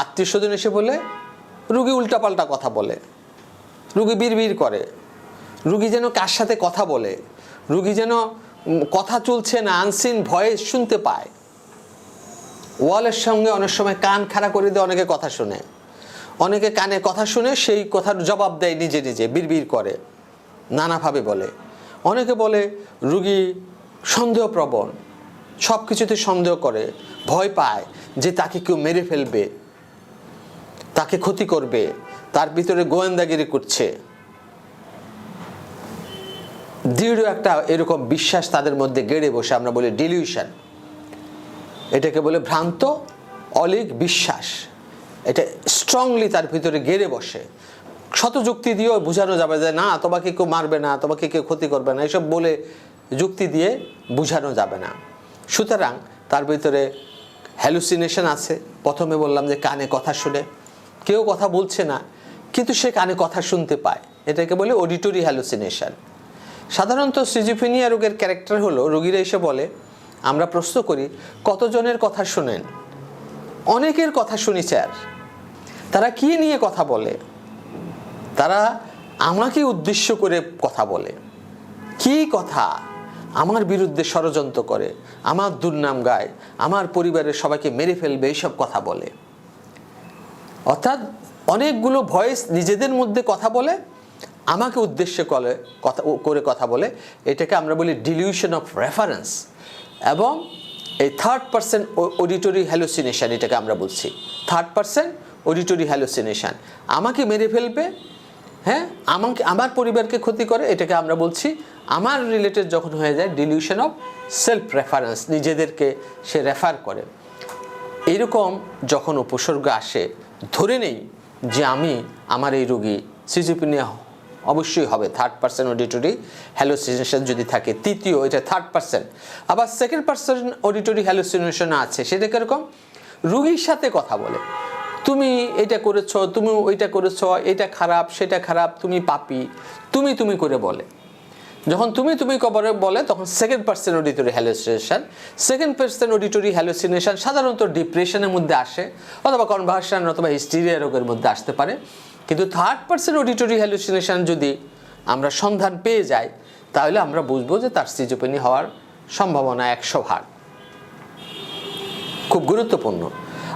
আত্মীয় স্বজন এসে বলে, রুগী উল্টাপাল্টা কথা বলে, রুগী বিড়বিড় করে, রুগী যেন কার সাথে কথা বলে, রুগী যেন কথা চলছে না, আনসিন ভয়েস শুনতে পায়। ওয়ালের সঙ্গে অনেক সময় কান খাড়া করে দিয়ে অনেকে কথা শুনে, অনেকে কানে কথা শুনে সেই কথার জবাব দেয় নিজে নিজে, বিড়বিড় করে, নানাভাবে বলে। অনেকে বলে রুগী সন্দেহপ্রবণ, সব কিছুতে সন্দেহ করে, ভয় পায় যে তাকে কেউ মেরে ফেলবে, তাকে ক্ষতি করবে, তার ভিতরে গোয়েন্দাগিরি করছে। দৃঢ় একটা এরকম বিশ্বাস তাদের মধ্যে গেড়ে বসে, আমরা বলি ডিলিউশন। এটাকে বলে ভ্রান্ত অলীক বিশ্বাস। এটা স্ট্রংলি তার ভিতরে গেড়ে বসে। শত যুক্তি দিয়েও বোঝানো যাবে যে না, তোমাকে কেউ মারবে না, তোমাকে কেউ ক্ষতি করবে না, এসব বলে যুক্তি দিয়ে বোঝানো যাবে না। সুতরাং তার ভিতরে হ্যালুসিনেশন আছে। প্রথমে বললাম যে কানে কথা শুনে, কেউ কথা বলছে না কিন্তু সে কানে কথা শুনতে পায়, এটাকে বলে অডিটরি হ্যালুসিনেশন। সাধারণত সিজোফ্রেনিয়া রোগের ক্যারেক্টার হলো, রোগীরা এসে বলে, আমরা প্রশ্ন করি কতজনের কথা শোনেন? অনেকের কথা শুনি স্যার। তারা কি নিয়ে কথা বলে? তারা আমাকে উদ্দেশ্য করে কথা বলে। কি কথা? আমার বিরুদ্ধে ষড়যন্ত্র করে, আমার দুর্নাম গায়, আমার পরিবারের সবাইকে মেরে ফেলবে, এইসব কথা বলে। অর্থাৎ অনেকগুলো ভয়েস নিজেদের মধ্যে কথা বলে, আমাকে উদ্দেশ্য করে কথা বলে। এটাকে আমরা বলি ডিলিউশন অফ রেফারেন্স। এবং এই থার্ড পারসন অডিটরি হ্যালুসিনেশন, এটাকে আমরা বলছি থার্ড পারসন অডিটরি হ্যালুসিনেশন। আমাকে মেরে ফেলবে, হ্যাঁ, আমার পরিবারকে ক্ষতি করে, এটাকে আমরা বলছি আমার রিলেটেড যখন হয়ে যায় ডিলিউশন অফ সেলফ রেফারেন্স, নিজেদেরকে সে রেফার করে। এইরকম যখন উপসর্গ আসে, ধরে নেই যে আমার এই রোগী সিজোফ্রেনিয়া অবশ্যই হবে। থার্ড পারসন অডিটরি হ্যালুসিনেশন যদি থাকে, তৃতীয়, এটা থার্ড পারসন। আবার সেকেন্ড পারসন অডিটরি হ্যালুসিনেশন আছে, সেটা কিরকম? রোগীর সাথে কথা বলে, তুমি এটা করেছো, তুমি ওইটা করেছো, এটা খারাপ, সেটা খারাপ, তুমি পাপী, তুমি করে বলে। যখন তুমি করে বলে তখন second person auditory hallucination. Second person auditory hallucination সাধারণত ডিপ্রেশনের মধ্যে আসে, অথবা কনভার্সন অথবা হিস্টেরিয়া রোগের মধ্যে আসতে পারে। কিন্তু থার্ড পারসন অডিটরি হ্যালুসিনেশন যদি আমরা সন্ধান পেয়ে যাই, তাহলে আমরা বুঝবো যে তার সিজোফ্রেনিয়া হওয়ার সম্ভাবনা 100%। খুব গুরুত্বপূর্ণ।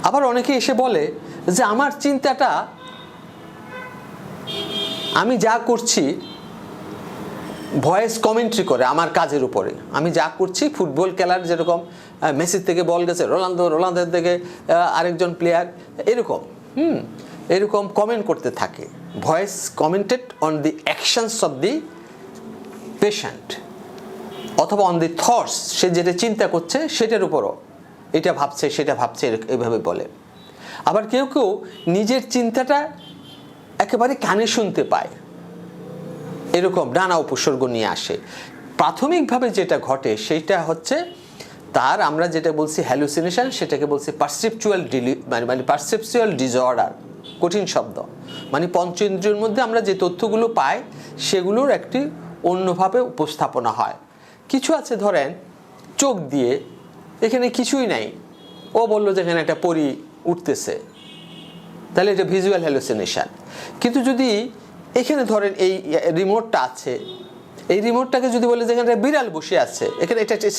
আবার অনেকে এসে বলে যে আমার চিন্তাটা, আমি যা করছি, ভয়েস কমেন্ট্রি করে আমার কাজের উপরে, আমি যা করছি, ফুটবল খেলার যেরকম মেসির থেকে বল গেছে রোনালদোর থেকে আরেকজন প্লেয়ার, এরকম কমেন্ট করতে থাকে। Voice commented on the actions of the patient, অথবা অন দি থটস, সে যেটা চিন্তা করছে সেটার উপরও, এটা ভাবছে সেটা ভাবছে, এইভাবে বলে। আবার কেউ কেউ নিজের চিন্তাটা একেবারে কানে শুনতে পায়, এরকম নানা উপসর্গ নিয়ে আসে। প্রাথমিকভাবে যেটা ঘটে সেটা হচ্ছে তার, আমরা যেটা বলছি হ্যালুসিনেশন, সেটাকে বলছি পারসেপচুয়াল ডিসঅর্ডার। কঠিন শব্দ, মানে পঞ্চেন্দ্রিয়ের মধ্যে আমরা যে তথ্যগুলো পাই সেগুলোর একটি অন্যভাবে উপস্থাপনা হয়। কিছু আছে, ধরেন চোখ দিয়ে এখানে কিছুই নাই, ও বললো যে এখানে একটা পরী উঠতেছে, তাহলে এটা ভিজুয়াল হ্যালুসিনেশন। কিন্তু যদি এখানে ধরেন এই রিমোটটা আছে, এই রিমোটটাকে যদি বলে যে এখানে বিড়াল বসে আছে, এখানে এটা একটা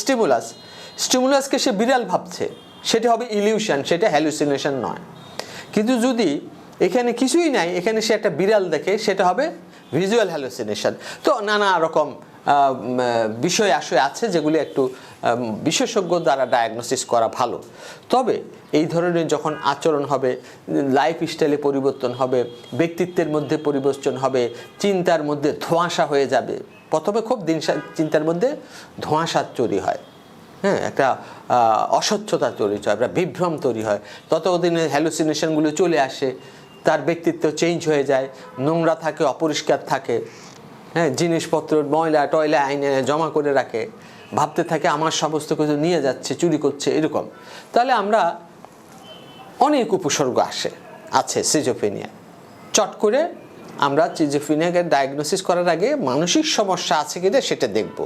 স্টিমুলাসকে সে বিড়াল ভাবছে, সেটা হবে ইলিউশন, সেটা হ্যালুসিনেশন নয়। কিন্তু যদি এখানে কিছুই নাই, এখানে সে একটা বিড়াল দেখে, সেটা হবে ভিজুয়াল হ্যালুসিনেশন। তো নানা রকম বিষয় আশয় আছে যেগুলি একটু বিশেষজ্ঞ দ্বারা ডায়াগনোসিস করা ভালো। তবে এই ধরনের যখন আচরণ হবে, লাইফ স্টাইলে পরিবর্তন হবে, ব্যক্তিত্বের মধ্যে পরিবর্তন হবে, চিন্তার মধ্যে ধোঁয়াশা হয়ে যাবে। প্রথমে খুব চিন্তার মধ্যে ধোঁয়াশা তৈরি হয়, হ্যাঁ, একটা অস্বচ্ছতা তৈরি হয়, একটা বিভ্রম তৈরি হয়। ততদিনে হ্যালুসিনেশনগুলো চলে আসে, তার ব্যক্তিত্ব চেঞ্জ হয়ে যায়, নোংরা থাকে, অপরিষ্কার থাকে, হ্যাঁ, জিনিসপত্র ময়লা টয়লা আইনে জমা করে রাখে, ভাবতে থাকে আমার সমস্ত কিছু নিয়ে যাচ্ছে, চুরি করছে, এরকম। তাহলে আমরা অনেক উপসর্গ আছে সিজোফ্রেনিয়া। চট করে আমরা সিজোফ্রেনিয়াকে ডায়াগনোসিস করার আগে মানসিক সমস্যা আছে কিনা সেটা দেখব।